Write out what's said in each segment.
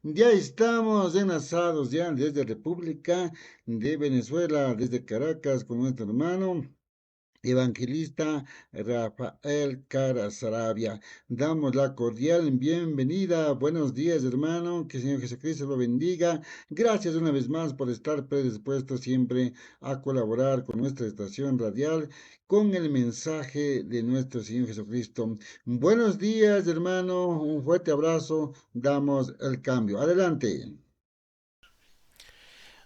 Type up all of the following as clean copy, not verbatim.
Ya estamos enlazados ya desde República de Venezuela, desde Caracas, con nuestro hermano evangelista Rafael Cara Sarabia. Damos la cordial bienvenida. Buenos días, hermano. Que el Señor Jesucristo lo bendiga. Gracias una vez más por estar predispuesto siempre a colaborar con nuestra estación radial con el mensaje de nuestro Señor Jesucristo. Buenos días, hermano. Un fuerte abrazo. Damos el cambio. Adelante.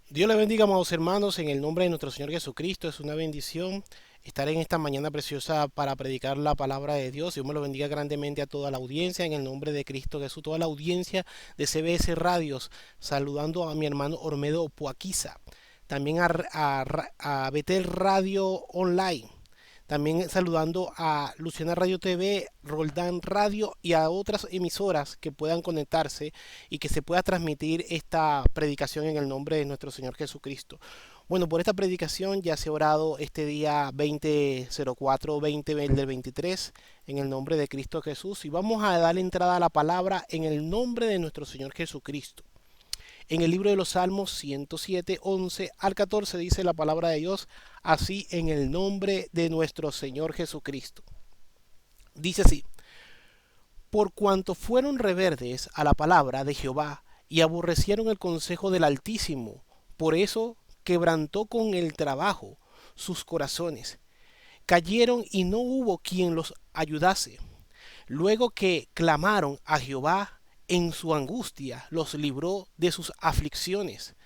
Dios le bendiga, amados hermanos, en el nombre de nuestro Señor Jesucristo. Es una bendición estar en esta mañana preciosa para predicar la palabra de Dios. Dios me lo bendiga grandemente a toda la audiencia, en el nombre de Cristo Jesús, toda la audiencia de CBS Radios, saludando a mi hermano Ormedo Poaquiza, también a Betel Radio Online. También saludando a Luciana Radio TV, Roldán Radio y a otras emisoras que puedan conectarse y que se pueda transmitir esta predicación en el nombre de nuestro Señor Jesucristo. Bueno, por esta predicación ya se ha orado este día 2004-20 del 23 en el nombre de Cristo Jesús y vamos a dar entrada a la palabra en el nombre de nuestro Señor Jesucristo. En el libro de los Salmos 107, 11 al 14 dice la palabra de Dios así en el nombre de nuestro Señor Jesucristo. Dice así, por cuanto fueron reverdes a la palabra de Jehová y aborrecieron el consejo del Altísimo, por eso quebrantó con el trabajo sus corazones. Cayeron y no hubo quien los ayudase. Luego que clamaron a Jehová en su angustia, los libró de sus aflicciones.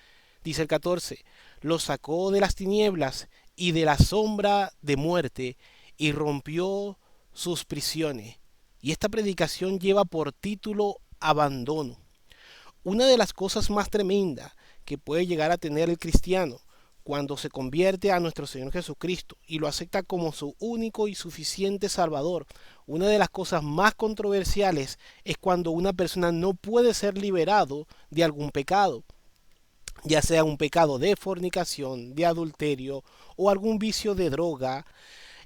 Dice el 14, los sacó de las tinieblas y de la sombra de muerte y rompió sus prisiones. Y esta predicación lleva por título Abandono. Una de las cosas más tremendas que puede llegar a tener el cristiano cuando se convierte a nuestro Señor Jesucristo y lo acepta como su único y suficiente Salvador, una de las cosas más controversiales es cuando una persona no puede ser liberado de algún pecado, ya sea un pecado de fornicación, de adulterio o algún vicio de droga.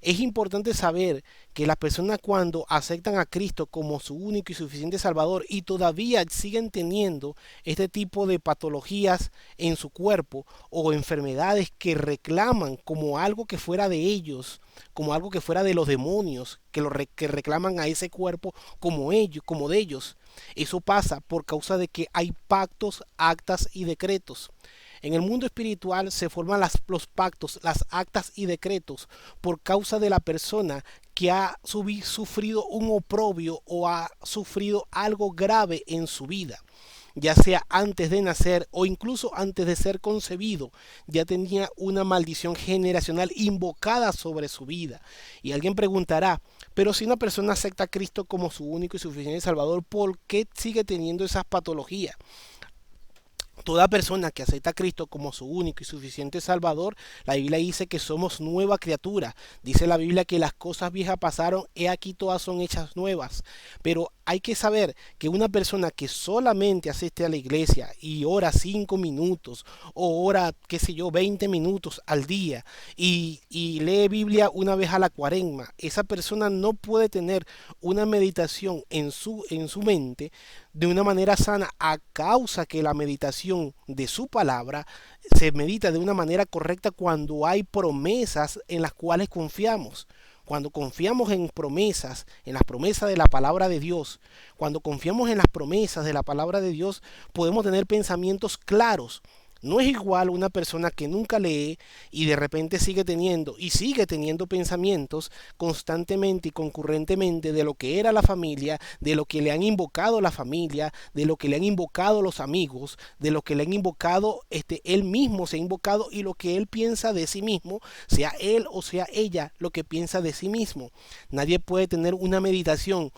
Es importante saber que las personas cuando aceptan a Cristo como su único y suficiente Salvador y todavía siguen teniendo este tipo de patologías en su cuerpo o enfermedades que reclaman como algo que fuera de ellos, como algo que fuera de los demonios, que reclaman a ese cuerpo como ellos, como de ellos. Eso pasa por causa de que hay pactos, actas y decretos. En el mundo espiritual se forman los pactos, las actas y decretos por causa de la persona que ha sufrido un oprobio o ha sufrido algo grave en su vida, ya sea antes de nacer o incluso antes de ser concebido, ya tenía una maldición generacional invocada sobre su vida. Y alguien preguntará, pero si una persona acepta a Cristo como su único y suficiente Salvador, ¿por qué sigue teniendo esas patologías? Toda persona que acepta a Cristo como su único y suficiente Salvador, la Biblia dice que somos nueva criatura. Dice la Biblia que las cosas viejas pasaron, he aquí todas son hechas nuevas. Pero hay que saber que una persona que solamente asiste a la iglesia y ora 5 minutos o ora, qué sé yo, 20 minutos al día y lee Biblia una vez a la cuaresma, esa persona no puede tener una meditación en su mente de una manera sana a causa que la meditación de su palabra se medita de una manera correcta cuando hay promesas en las cuales confiamos. Cuando confiamos en promesas, en las promesas de la palabra de Dios, cuando confiamos en las promesas de la palabra de Dios, podemos tener pensamientos claros. No es igual una persona que nunca lee y de repente sigue teniendo pensamientos constantemente y concurrentemente de lo que era la familia, de lo que le han invocado la familia, de lo que le han invocado los amigos, de lo que le han invocado él mismo se ha invocado y lo que él piensa de sí mismo, sea él o sea ella lo que piensa de sí mismo. Nadie puede tener una meditación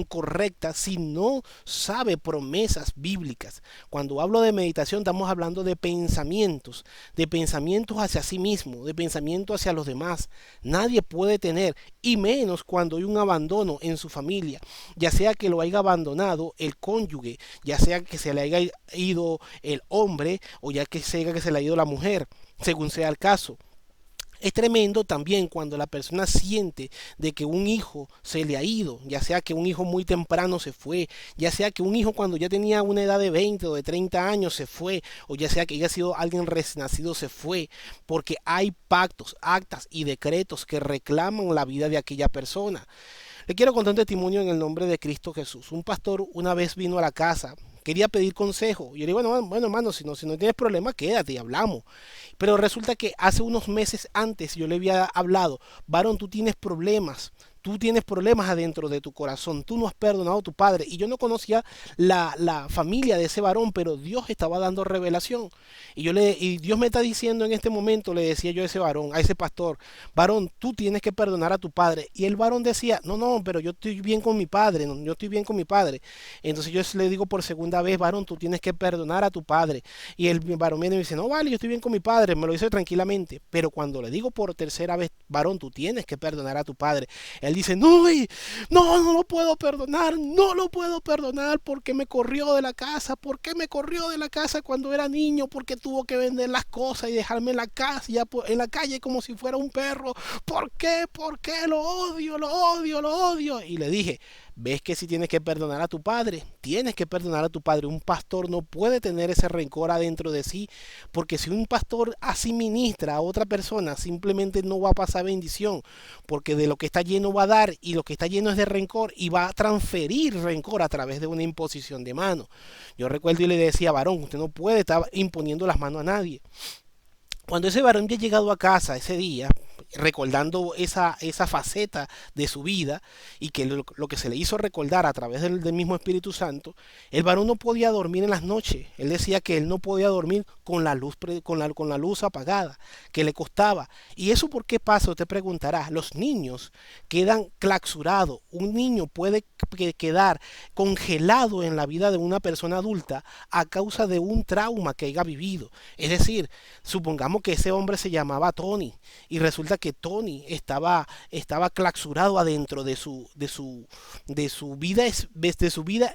correcta si no sabe promesas bíblicas. Cuando hablo de meditación estamos hablando de pensamientos hacia sí mismo, de pensamientos hacia los demás. Nadie puede tener, y menos cuando hay un abandono en su familia, ya sea que lo haya abandonado el cónyuge, ya sea que se le haya ido el hombre o ya que sea que se le haya ido la mujer, según sea el caso. Es tremendo también cuando la persona siente de que un hijo se le ha ido, ya sea que un hijo muy temprano se fue, ya sea que un hijo cuando ya tenía una edad de 20 o de 30 años se fue, o ya sea que haya sido alguien recién nacido se fue, porque hay pactos, actas y decretos que reclaman la vida de aquella persona. Le quiero contar un testimonio en el nombre de Cristo Jesús. Un pastor una vez vino a la casa, quería pedir consejo. Yo le digo, bueno hermano, si no tienes problema, quédate y hablamos. Pero resulta que hace unos meses antes yo le había hablado, varón, tú tienes problemas. Tú tienes problemas adentro de tu corazón, tú no has perdonado a tu padre. Y yo no conocía la familia de ese varón, pero Dios estaba dando revelación. Y Dios me está diciendo en este momento, le decía yo a ese varón, a ese pastor, varón, tú tienes que perdonar a tu padre. Y el varón decía, no, pero yo estoy bien con mi padre, no, yo estoy bien con mi padre. Entonces yo le digo por segunda vez, varón, tú tienes que perdonar a tu padre. Y el varón viene y me dice, no, vale, yo estoy bien con mi padre, me lo dice tranquilamente. Pero cuando le digo por tercera vez, varón, tú tienes que perdonar a tu padre, él dice, no lo puedo perdonar, no lo puedo perdonar porque me corrió de la casa, porque me corrió de la casa cuando era niño, porque tuvo que vender las cosas y dejarme en la casa, ya en la calle como si fuera un perro. ¿Por qué? ¿Por qué? Lo odio, lo odio, lo odio. Y le dije, ves que si tienes que perdonar a tu padre, tienes que perdonar a tu padre. Un pastor no puede tener ese rencor adentro de sí, porque si un pastor así ministra a otra persona, simplemente no va a pasar bendición, porque de lo que está lleno va a dar y lo que está lleno es de rencor y va a transferir rencor a través de una imposición de mano. Yo recuerdo y le decía, varón, usted no puede estar imponiendo las manos a nadie. Cuando ese varón ya llegado a casa ese día, recordando esa faceta de su vida y que lo que se le hizo recordar a través del mismo Espíritu Santo, el varón no podía dormir en las noches. Él decía que él no podía dormir con la luz, con la luz apagada, que le costaba. ¿Y eso por qué pasa? Usted preguntará. Los niños quedan clausurados. Un niño puede quedar congelado en la vida de una persona adulta a causa de un trauma que haya vivido. Es decir, supongamos que ese hombre se llamaba Tony y resulta que Tony estaba clausurado adentro de su vida,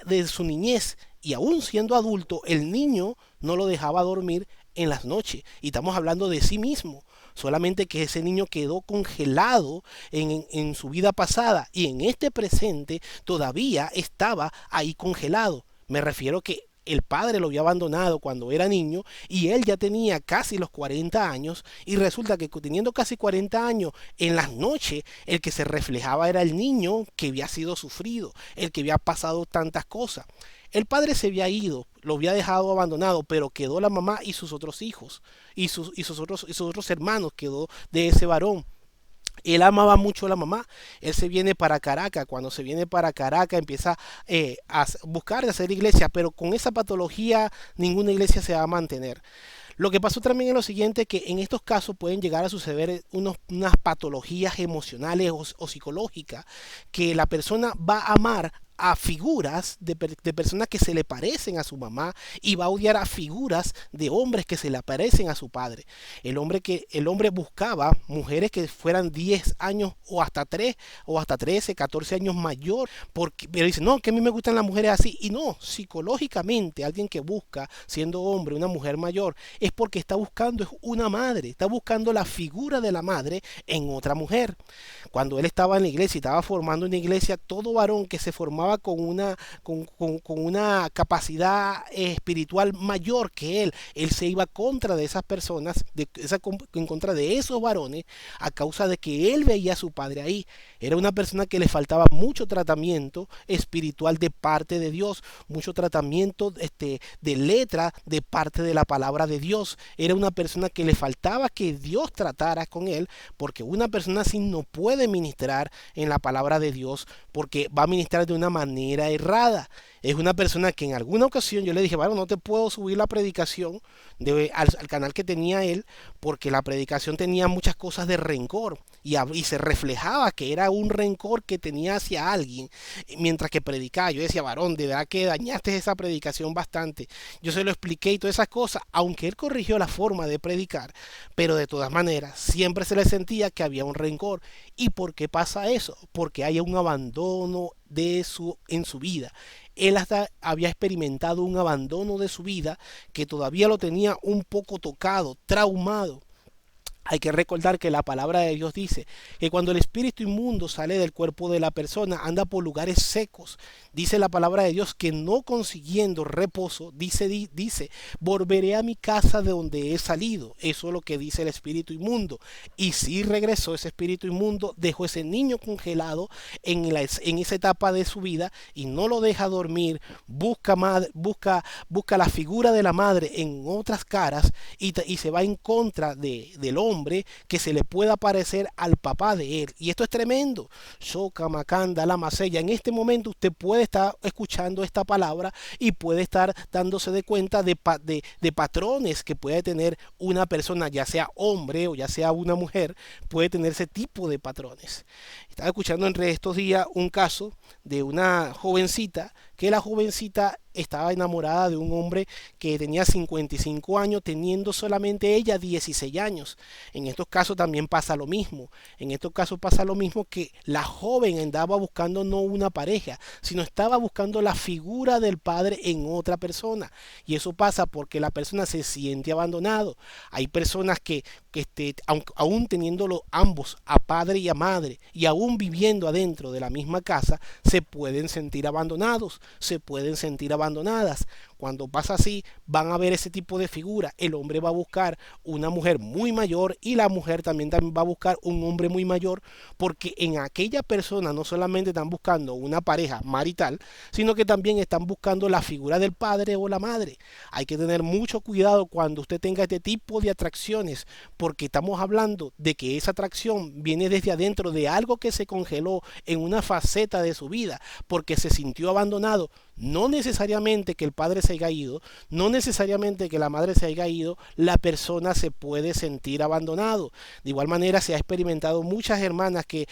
de su niñez. Y aún siendo adulto, el niño no lo dejaba dormir en las noches. Y estamos hablando de sí mismo. Solamente que ese niño quedó congelado en su vida pasada y en este presente todavía estaba ahí congelado. Me refiero que el padre lo había abandonado cuando era niño y él ya tenía casi los 40 años y resulta que teniendo casi 40 años en las noches el que se reflejaba era el niño que había sido sufrido, el que había pasado tantas cosas. El padre se había ido, lo había dejado abandonado, pero quedó la mamá y sus otros hijos y sus otros hermanos quedó de ese varón. Él amaba mucho a la mamá. Él se viene para Caracas. Cuando se viene para Caracas empieza a buscar de hacer iglesia, pero con esa patología ninguna iglesia se va a mantener. Lo que pasó también es lo siguiente, que en estos casos pueden llegar a suceder unas patologías emocionales o psicológicas, que la persona va a amar a figuras de personas que se le parecen a su mamá y va a odiar a figuras de hombres que se le parecen a su padre. El hombre buscaba mujeres que fueran 10 años o hasta 3 o hasta 13 14 años mayor, pero dice, no, que a mí me gustan las mujeres así. Y no, psicológicamente alguien que busca, siendo hombre, una mujer mayor, es porque está buscando es una madre, está buscando la figura de la madre en otra mujer. Cuando él estaba en la iglesia y estaba formando una iglesia, todo varón que se formaba con una capacidad espiritual mayor que él se iba contra de esas personas, en contra de esos varones, a causa de que él veía a su padre ahí. Era una persona que le faltaba mucho tratamiento espiritual de parte de Dios, mucho tratamiento de letra de parte de la palabra de Dios. Era una persona que le faltaba que Dios tratara con él, porque una persona así no puede ministrar en la palabra de Dios, porque va a ministrar de una manera errada. Es una persona que en alguna ocasión yo le dije, bueno, no te puedo subir la predicación al canal que tenía él, porque la predicación tenía muchas cosas de rencor y se reflejaba que era un rencor que tenía hacia alguien mientras que predicaba. Yo decía, varón, de verdad que dañaste esa predicación bastante. Yo se lo expliqué y todas esas cosas, aunque él corrigió la forma de predicar, pero de todas maneras siempre se le sentía que había un rencor. ¿Y por qué pasa eso? Porque hay un abandono en su vida. Él hasta había experimentado un abandono de su vida que todavía lo tenía un poco tocado, traumado. Hay que recordar que la palabra de Dios dice que cuando el espíritu inmundo sale del cuerpo de la persona, anda por lugares secos. Dice la palabra de Dios que no consiguiendo reposo, dice, volveré a mi casa de donde he salido. Eso es lo que dice el espíritu inmundo. Y si regresó ese espíritu inmundo, dejó ese niño congelado en esa etapa de su vida y no lo deja dormir, busca la figura de la madre en otras caras y se va en contra del hombre que se le pueda parecer al papá de él. Y esto es tremendo. Shoka Makanda la Masella. En este momento usted puede estar escuchando esta palabra y puede estar dándose de cuenta de patrones que puede tener una persona, ya sea hombre o ya sea una mujer, puede tener ese tipo de patrones. Estaba escuchando entre estos días un caso de una jovencita, que la jovencita estaba enamorada de un hombre que tenía 55 años, teniendo solamente ella 16 años. En estos casos también pasa lo mismo. En estos casos pasa lo mismo, que la joven andaba buscando no una pareja, sino estaba buscando la figura del padre en otra persona. Y eso pasa porque la persona se siente abandonado. Hay personas que aún teniéndolo ambos, a padre y a madre, y aún viviendo adentro de la misma casa, se pueden sentir abandonados, se pueden sentir abandonadas. Cuando pasa así, van a ver ese tipo de figura. El hombre va a buscar una mujer muy mayor y la mujer también va a buscar un hombre muy mayor, porque en aquella persona no solamente están buscando una pareja marital, sino que también están buscando la figura del padre o la madre. Hay que tener mucho cuidado cuando usted tenga este tipo de atracciones, porque estamos hablando de que esa atracción viene desde adentro de algo que se congeló en una faceta de su vida, porque se sintió abandonado. No necesariamente que el padre se haya ido, no necesariamente que la madre se haya ido, la persona se puede sentir abandonado. De igual manera se ha experimentado muchas hermanas que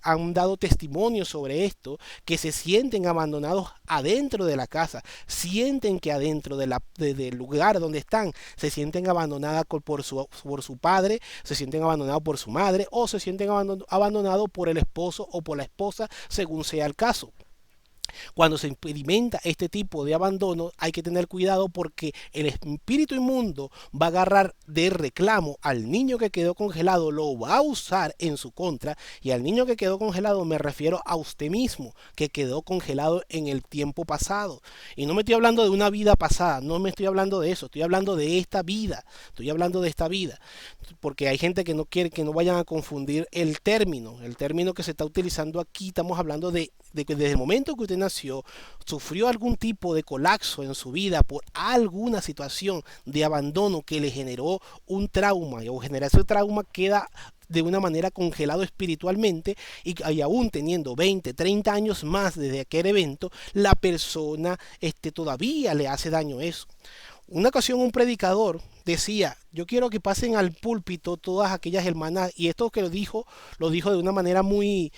han dado testimonio sobre esto, que se sienten abandonados adentro de la casa, sienten que adentro del lugar donde están, se sienten abandonadas por su padre, se sienten abandonados por su madre, o se sienten abandonados por el esposo o por la esposa, según sea el caso. Cuando se experimenta este tipo de abandono, hay que tener cuidado, porque el espíritu inmundo va a agarrar de reclamo al niño que quedó congelado, lo va a usar en su contra. Y al niño que quedó congelado me refiero a usted mismo, que quedó congelado en el tiempo pasado. Y no me estoy hablando de una vida pasada, no me estoy hablando de eso, estoy hablando de esta vida, estoy hablando de esta vida. Porque hay gente que no quiere que no vayan a confundir el término que se está utilizando aquí. Estamos hablando de que desde el momento que usted nació, sufrió algún tipo de colapso en su vida por alguna situación de abandono que le generó un trauma, o generar ese trauma queda de una manera congelado espiritualmente, y aún teniendo 20, 30 años más desde aquel evento, la persona todavía le hace daño eso. Una ocasión un predicador decía: yo quiero que pasen al púlpito todas aquellas hermanas, y esto que lo dijo de una manera muy,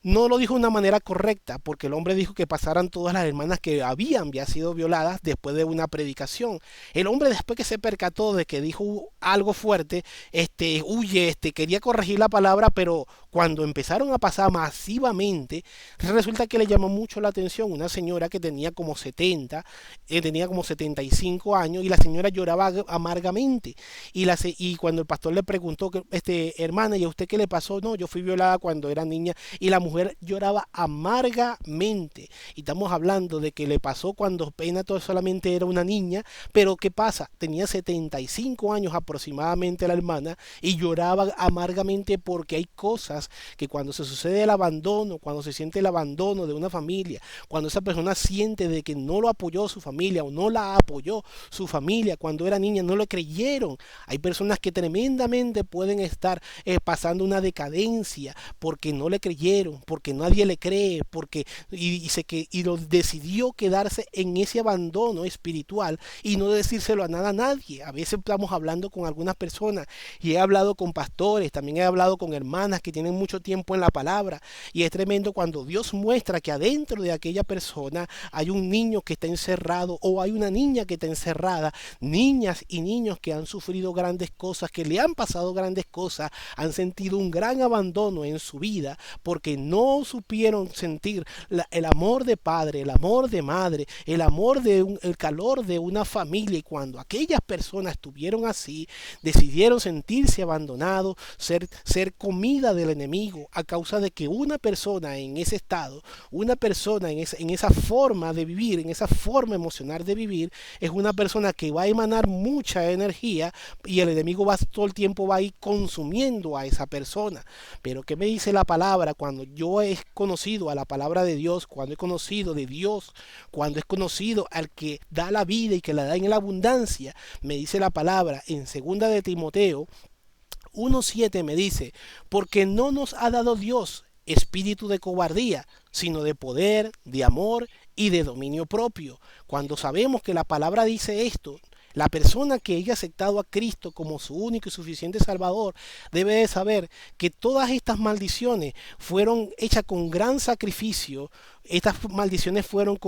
no lo dijo de una manera correcta, porque el hombre dijo que pasaran todas las hermanas que habían ya sido violadas después de una predicación. El hombre, después que se percató de que dijo algo fuerte, quería corregir la palabra, pero cuando empezaron a pasar masivamente, resulta que le llamó mucho la atención una señora que tenía como 75 años, y la señora lloraba amargamente. Y cuando el pastor le preguntó, hermana, ¿y a usted qué le pasó? No, yo fui violada cuando era niña. Y la mujer lloraba amargamente. Y estamos hablando de que le pasó cuando apenas solamente era una niña. Pero ¿qué pasa? Tenía 75 años aproximadamente la hermana, y lloraba amargamente, porque hay cosas que cuando se sucede el abandono, cuando se siente el abandono de una familia, cuando esa persona siente de que no lo apoyó su familia o no la apoyó su familia cuando era niña, no le creyeron. Hay personas que tremendamente pueden estar pasando una decadencia porque no le creyeron, porque nadie le cree, y lo decidió quedarse en ese abandono espiritual y no decírselo a nadie. A veces estamos hablando con algunas personas, y he hablado con pastores, también he hablado con hermanas que tienen tienen mucho tiempo en la palabra. Y es tremendo cuando Dios muestra que adentro de aquella persona hay un niño que está encerrado o hay una niña que está encerrada. Niñas y niños que han sufrido grandes cosas, que le han pasado grandes cosas, han sentido un gran abandono en su vida porque no supieron sentir el amor de padre, el amor de madre, el calor de una familia. Y cuando aquellas personas estuvieron así, decidieron sentirse abandonados, ser comida del enemigo a causa de que una persona en ese estado, una persona en esa forma de vivir, en esa forma emocional de vivir, es una persona que va a emanar mucha energía y el enemigo va todo el tiempo va a ir consumiendo a esa persona. Pero ¿qué me dice la palabra? Cuando yo he conocido a la palabra de Dios, cuando he conocido de Dios, cuando he conocido al que da la vida y que la da en la abundancia, me dice la palabra en segunda de Timoteo 1:7 me dice, porque no nos ha dado Dios espíritu de cobardía, sino de poder, de amor y de dominio propio. Cuando sabemos que la palabra dice esto, la persona que haya aceptado a Cristo como su único y suficiente Salvador debe de saber que todas estas maldiciones fueron hechas con gran sacrificio. Estas maldiciones fueron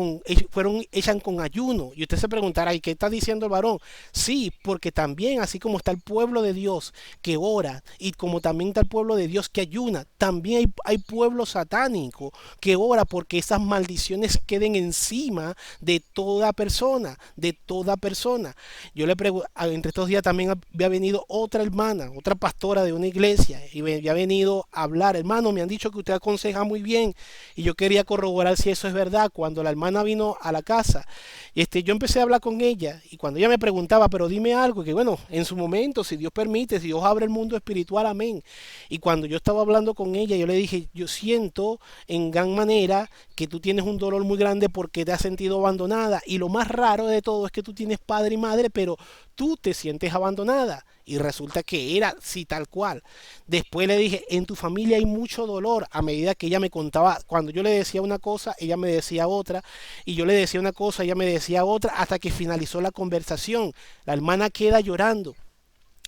hechas con ayuno. Y usted se preguntará, ¿y qué está diciendo el varón? Sí, porque también, así como está el pueblo de Dios que ora, y como también está el pueblo de Dios que ayuna, también hay pueblo satánico que ora porque esas maldiciones queden encima de toda persona, de toda persona. Yo le pregunto, entre estos días también había venido otra hermana, otra pastora de una iglesia, y me había venido a hablar, hermano, me han dicho que usted aconseja muy bien, y yo quería corroborar si eso es verdad. Cuando la hermana vino a la casa, yo empecé a hablar con ella, y cuando ella me preguntaba, pero dime algo, que bueno, en su momento, si Dios permite, si Dios abre el mundo espiritual, amén. Y cuando yo estaba hablando con ella, yo le dije, yo siento en gran manera que tú tienes un dolor muy grande porque te has sentido abandonada, y lo más raro de todo es que tú tienes padre y madre, pero tú te sientes abandonada. Y resulta que era sí tal cual. Después le dije, en tu familia hay mucho dolor. A medida que ella me contaba, cuando yo le decía una cosa, ella me decía otra, y yo le decía una cosa, ella me decía otra, hasta que finalizó la conversación. La hermana queda llorando.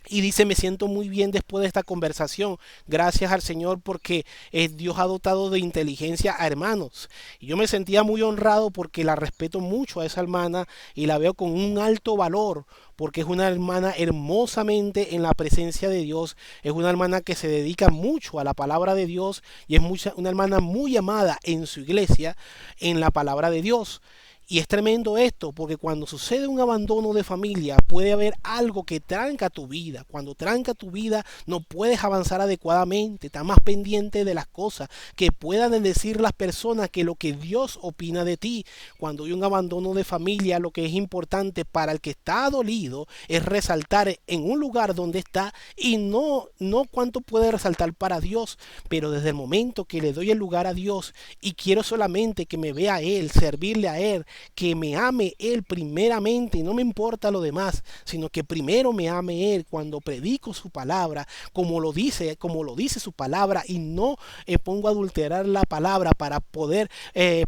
Y dice, me siento muy bien después de esta conversación. Gracias al Señor porque Dios ha dotado de inteligencia a hermanos. Y yo me sentía muy honrado porque la respeto mucho a esa hermana y la veo con un alto valor porque es una hermana hermosamente en la presencia de Dios. Es una hermana que se dedica mucho a la palabra de Dios y es una hermana muy amada en su iglesia en la palabra de Dios. Y es tremendo esto, porque cuando sucede un abandono de familia, puede haber algo que tranca tu vida. Cuando tranca tu vida, no puedes avanzar adecuadamente, estás más pendiente de las cosas que puedan decir las personas que lo que Dios opina de ti. Cuando hay un abandono de familia, lo que es importante para el que está dolido es resaltar en un lugar donde está y no cuánto puede resaltar para Dios, pero desde el momento que le doy el lugar a Dios y quiero solamente que me vea a Él, servirle a Él, que me ame Él primeramente y no me importa lo demás, sino que primero me ame Él cuando predico su palabra, como lo dice su palabra y no pongo a adulterar la palabra para poder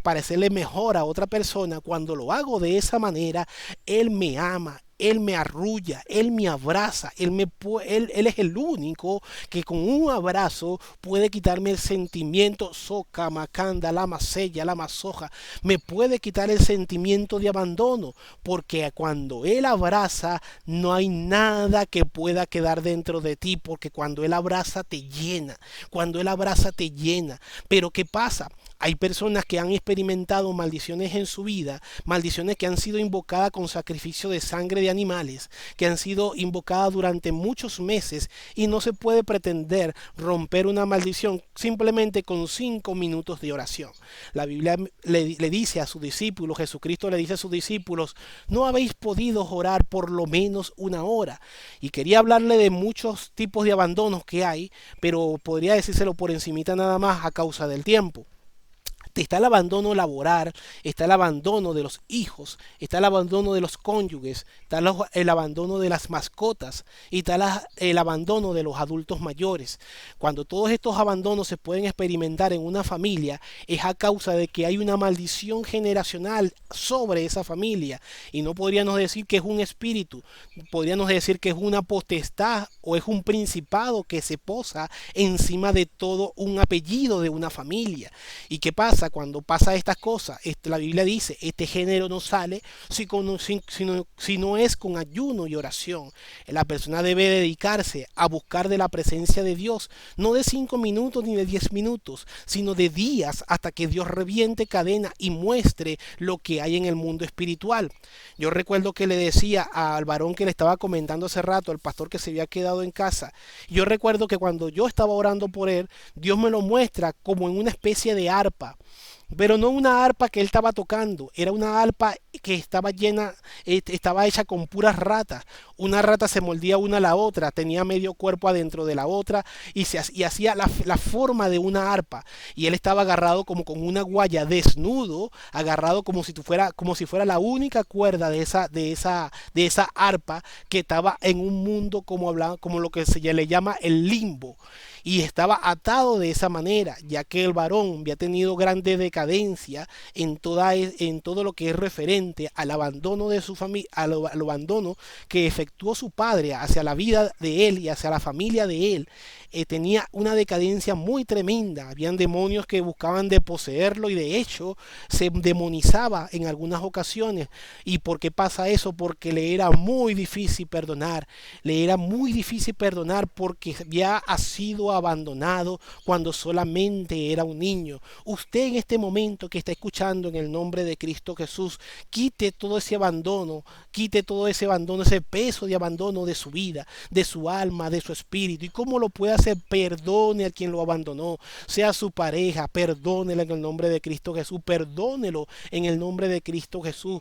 parecerle mejor a otra persona. Cuando lo hago de esa manera, Él me ama. Él me arrulla, Él me abraza, él es el único que con un abrazo puede quitarme el sentimiento, soca, macanda, la masella, la masoja, me puede quitar el sentimiento de abandono, porque cuando Él abraza no hay nada que pueda quedar dentro de ti, porque cuando Él abraza te llena, cuando Él abraza te llena. Pero ¿qué pasa? Hay personas que han experimentado maldiciones en su vida, maldiciones que han sido invocadas con sacrificio de sangre de animales, que han sido invocadas durante muchos meses y no se puede pretender romper una maldición simplemente con 5 minutos de oración. La Biblia le dice a sus discípulos, Jesucristo le dice a sus discípulos, no habéis podido orar por lo menos 1 hora. Y quería hablarle de muchos tipos de abandonos que hay, pero podría decírselo por encimita nada más a causa del tiempo. Está el abandono laboral, está el abandono de los hijos, está el abandono de los cónyuges, está el abandono de las mascotas y está el abandono de los adultos mayores. Cuando todos estos abandonos se pueden experimentar en una familia, es a causa de que hay una maldición generacional sobre esa familia. Y no podríamos decir que es un espíritu, podríamos decir que es una potestad o es un principado que se posa encima de todo un apellido de una familia. ¿Y qué pasa cuando pasa estas cosas? La Biblia dice, este género no sale si no es con ayuno y oración. La persona debe dedicarse a buscar de la presencia de Dios, no de 5 minutos ni de 10 minutos, sino de días hasta que Dios reviente cadena y muestre lo que hay en el mundo espiritual. Yo recuerdo que le decía al varón que le estaba comentando hace rato, al pastor que se había quedado en casa, yo recuerdo que cuando yo estaba orando por él, Dios me lo muestra como en una especie de arpa, pero no una arpa que él estaba tocando, era una arpa que estaba llena, estaba hecha con puras ratas. Una rata se mordía una a la otra, tenía medio cuerpo adentro de la otra y hacía la forma de una arpa. Y él estaba agarrado como con una guaya, desnudo, agarrado como si fuera la única cuerda de esa arpa que estaba en un mundo como lo que se le llama el limbo. Y estaba atado de esa manera, ya que el varón había tenido grande decadencia en todo lo que es referente al abandono de su familia, al abandono que efectuó su padre hacia la vida de él y hacia la familia de él. Tenía una decadencia muy tremenda, habían demonios que buscaban de poseerlo y de hecho se demonizaba en algunas ocasiones. ¿Y por qué pasa eso? Porque le era muy difícil perdonar, le era muy difícil perdonar porque ya ha sido abandonado cuando solamente era un niño. Usted en este momento que está escuchando en el nombre de Cristo Jesús, quite todo ese abandono, quite todo ese abandono, ese peso de abandono de su vida, de su alma, de su espíritu. ¿Y cómo lo puede hacer? Perdone a quien lo abandonó, sea su pareja, perdónelo en el nombre de Cristo Jesús, perdónelo en el nombre de Cristo Jesús.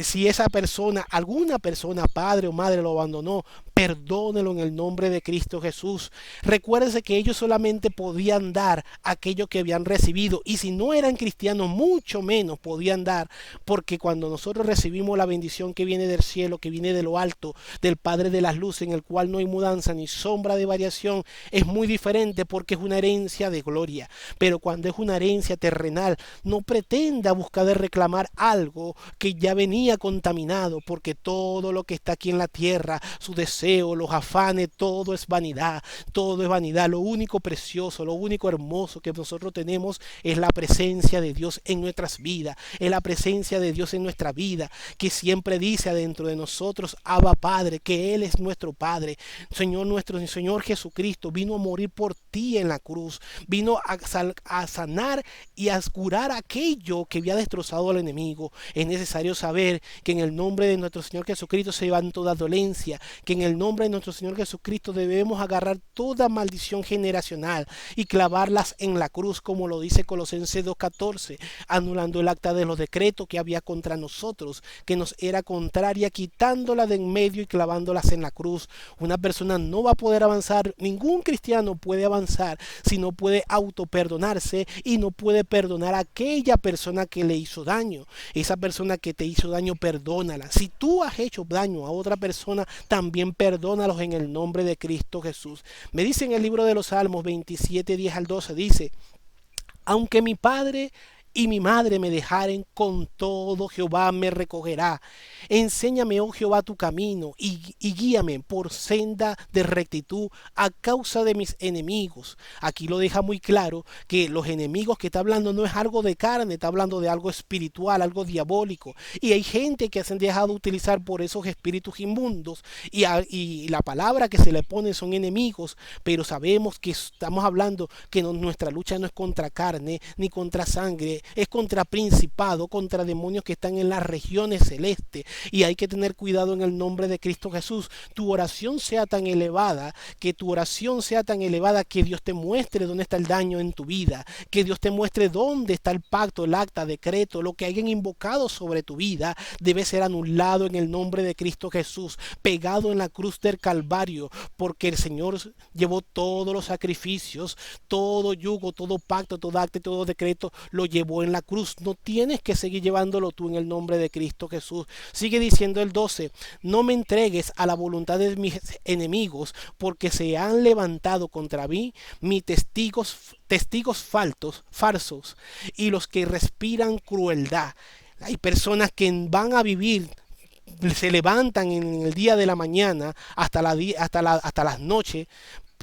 Si esa persona, alguna persona, padre o madre lo abandonó, perdónelo en el nombre de Cristo Jesús. Recuérdese que ellos solamente podían dar aquello que habían recibido y si no eran cristianos mucho menos podían dar, porque cuando nosotros recibimos la bendición que viene del cielo, que viene de lo alto, del Padre de las luces, en el cual no hay mudanza ni sombra de variación, es muy diferente porque es una herencia de gloria. Pero cuando es una herencia terrenal, no pretenda buscar de reclamar algo que ya venía contaminado, porque todo lo que está aquí en la tierra, su deseo, los afanes, todo es vanidad, todo es vanidad. Lo único precioso, lo único hermoso que nosotros tenemos es la presencia de Dios en nuestras vidas, es la presencia de Dios en nuestra vida, que siempre dice adentro de nosotros, Abba Padre, que Él es nuestro Padre. Señor nuestro, Señor Jesucristo vino a morir por ti en la cruz, vino a sanar y a curar aquello que había destrozado al enemigo. Es necesario saber que en el nombre de nuestro Señor Jesucristo se llevan toda dolencia, que en el nombre de nuestro Señor Jesucristo debemos agarrar toda maldición generacional y clavarlas en la cruz, como lo dice Colosenses 2:14, anulando el acta de los decretos que había contra nosotros, que nos era contraria, quitándola de en medio y clavándolas en la cruz. Una persona no va a poder avanzar, ningún cristiano puede avanzar si no puede autoperdonarse y no puede perdonar a aquella persona que le hizo daño. Esa persona que te hizo daño, perdónala. Si tú has hecho daño a otra persona, también perdónalos en el nombre de Cristo Jesús. Me dice en el libro de los Salmos 27, 10 al 12, dice, aunque mi padre y mi madre me dejaren, con todo Jehová me recogerá. Enséñame, oh Jehová, tu camino y guíame por senda de rectitud a causa de mis enemigos. Aquí lo deja muy claro que los enemigos que está hablando no es algo de carne, está hablando de algo espiritual, algo diabólico. Y hay gente que se han dejado utilizar por esos espíritus inmundos y la palabra que se le pone son enemigos, pero sabemos que estamos hablando que nuestra lucha no es contra carne ni contra sangre, es contra principado, contra demonios que están en las regiones celestes. Y hay que tener cuidado en el nombre de Cristo Jesús. Tu oración sea tan elevada, que tu oración sea tan elevada que Dios te muestre dónde está el daño en tu vida, que Dios te muestre dónde está el pacto, el acta, decreto, lo que hayan invocado sobre tu vida debe ser anulado en el nombre de Cristo Jesús, pegado en la cruz del Calvario, porque el Señor llevó todos los sacrificios, todo yugo, todo pacto, todo acta y todo decreto, lo llevó llevó en la cruz. No tienes que seguir llevándolo tú en el nombre de Cristo Jesús. Sigue diciendo el 12, no me entregues a la voluntad de mis enemigos, porque se han levantado contra mí mis testigos falsos y los que respiran crueldad. Hay personas que van a vivir, se levantan en el día de la mañana hasta las noches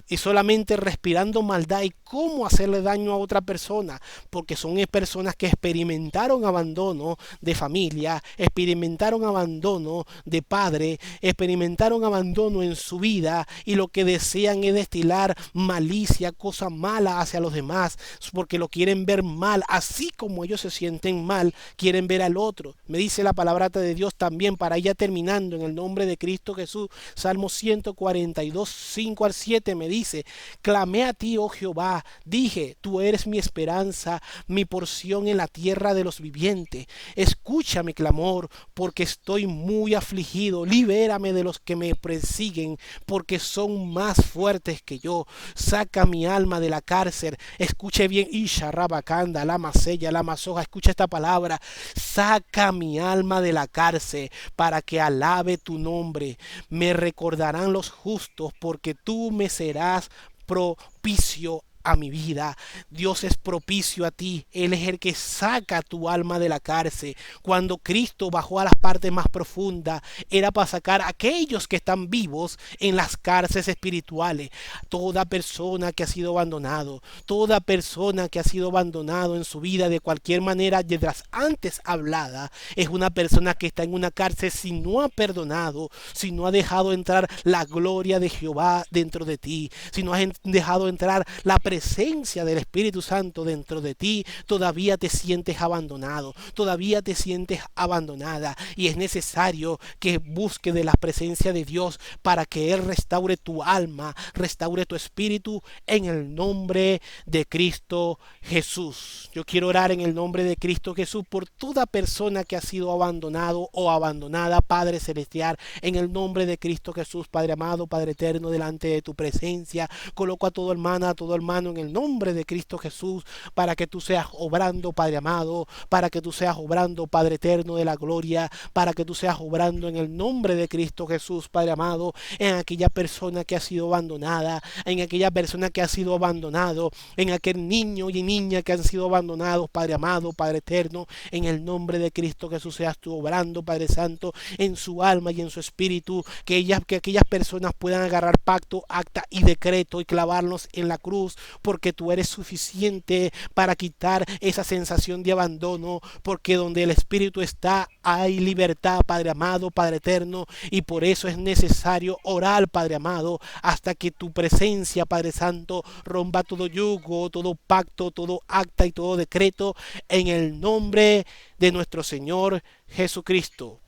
y solamente respirando maldad y cómo hacerle daño a otra persona, porque son personas que experimentaron abandono de familia, experimentaron abandono de padre, experimentaron abandono en su vida y lo que desean es destilar malicia, cosas malas hacia los demás, porque lo quieren ver mal, así como ellos se sienten mal, quieren ver al otro. Me dice la palabra de Dios también, para ella terminando, en el nombre de Cristo Jesús, Salmo 142, 5 al 7 me dice, clamé a ti, oh Jehová, dije, tú eres mi esperanza, mi porción en la tierra de los vivientes. Escucha mi clamor, porque estoy muy afligido. Libérame de los que me persiguen, porque son más fuertes que yo. Saca mi alma de la cárcel. Escuche bien, Isha Rabacanda, la Masella, la Masoja, escucha esta palabra. Saca mi alma de la cárcel para que alabe tu nombre. Me recordarán los justos, porque tú me serás propicio a mi vida. Dios es propicio a ti. Él es el que saca tu alma de la cárcel. Cuando Cristo bajó a las partes más profundas, era para sacar a aquellos que están vivos en las cárceles espirituales. Toda persona que ha sido abandonado, toda persona que ha sido abandonado en su vida de cualquier manera de las antes hablada, es una persona que está en una cárcel si no ha perdonado, si no ha dejado entrar la gloria de Jehová dentro de ti, si no has dejado entrar la presencia del Espíritu Santo dentro de ti, todavía te sientes abandonado, todavía te sientes abandonada, y es necesario que busques de la presencia de Dios para que Él restaure tu alma, restaure tu espíritu en el nombre de Cristo Jesús. Yo quiero orar en el nombre de Cristo Jesús por toda persona que ha sido abandonado o abandonada, Padre Celestial, en el nombre de Cristo Jesús, Padre amado, Padre eterno, delante de tu presencia. Coloco a todo hermana, a todo hermano en el nombre de Cristo Jesús, para que tú seas obrando, Padre amado, para que tú seas obrando, Padre eterno de la gloria, para que tú seas obrando en el nombre de Cristo Jesús, Padre amado, en aquella persona que ha sido abandonada, en aquella persona que ha sido abandonado, en aquel niño y niña que han sido abandonados, Padre amado, Padre eterno, en el nombre de Cristo Jesús seas tú obrando, Padre Santo, en su alma y en su espíritu, que aquellas personas puedan agarrar pacto, acta y decreto y clavarlos en la cruz, porque tú eres suficiente para quitar esa sensación de abandono, porque donde el Espíritu está hay libertad, Padre amado, Padre eterno, y por eso es necesario orar, Padre amado, hasta que tu presencia, Padre Santo, rompa todo yugo, todo pacto, todo acta y todo decreto, en el nombre de nuestro Señor Jesucristo.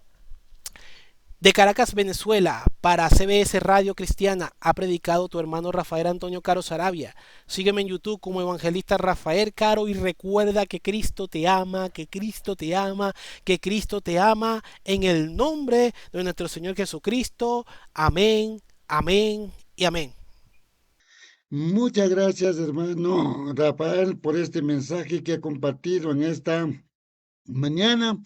De Caracas, Venezuela, para CBS Radio Cristiana, ha predicado tu hermano Rafael Antonio Caro Sarabia. Sígueme en YouTube como Evangelista Rafael Caro y recuerda que Cristo te ama, que Cristo te ama, que Cristo te ama, en el nombre de nuestro Señor Jesucristo. Amén, amén y amén. Muchas gracias, hermano Rafael, por este mensaje que ha compartido en esta mañana.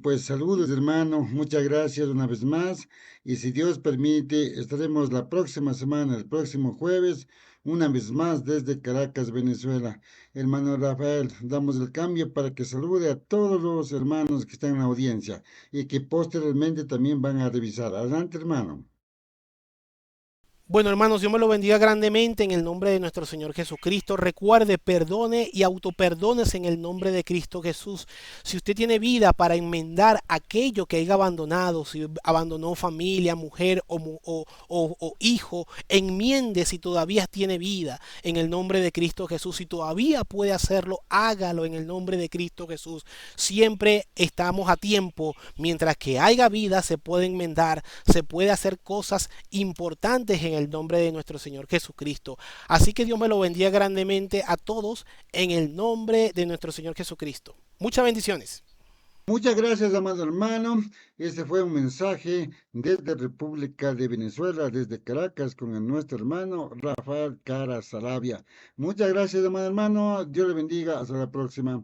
Pues saludos, hermano. Muchas gracias una vez más. Y si Dios permite, estaremos la próxima semana, el próximo jueves, una vez más desde Caracas, Venezuela. Hermano Rafael, damos el cambio para que salude a todos los hermanos que están en la audiencia y que posteriormente también van a revisar. Adelante, hermano. Bueno, hermanos, Dios me lo bendiga grandemente en el nombre de nuestro Señor Jesucristo. Recuerde, perdone y autoperdónese en el nombre de Cristo Jesús. Si usted tiene vida para enmendar aquello que haya abandonado, si abandonó familia, mujer o hijo, enmiende si todavía tiene vida en el nombre de Cristo Jesús. Si todavía puede hacerlo, hágalo en el nombre de Cristo Jesús. Siempre estamos a tiempo. Mientras que haya vida, se puede enmendar, se puede hacer cosas importantes en el nombre de nuestro Señor Jesucristo. Así que Dios me lo bendiga grandemente a todos en el nombre de nuestro Señor Jesucristo. Muchas bendiciones. Muchas gracias, amado hermano. Este fue un mensaje desde República de Venezuela, desde Caracas, con nuestro hermano Rafael Cara Sarabia. Muchas gracias, amado hermano. Dios le bendiga. Hasta la próxima.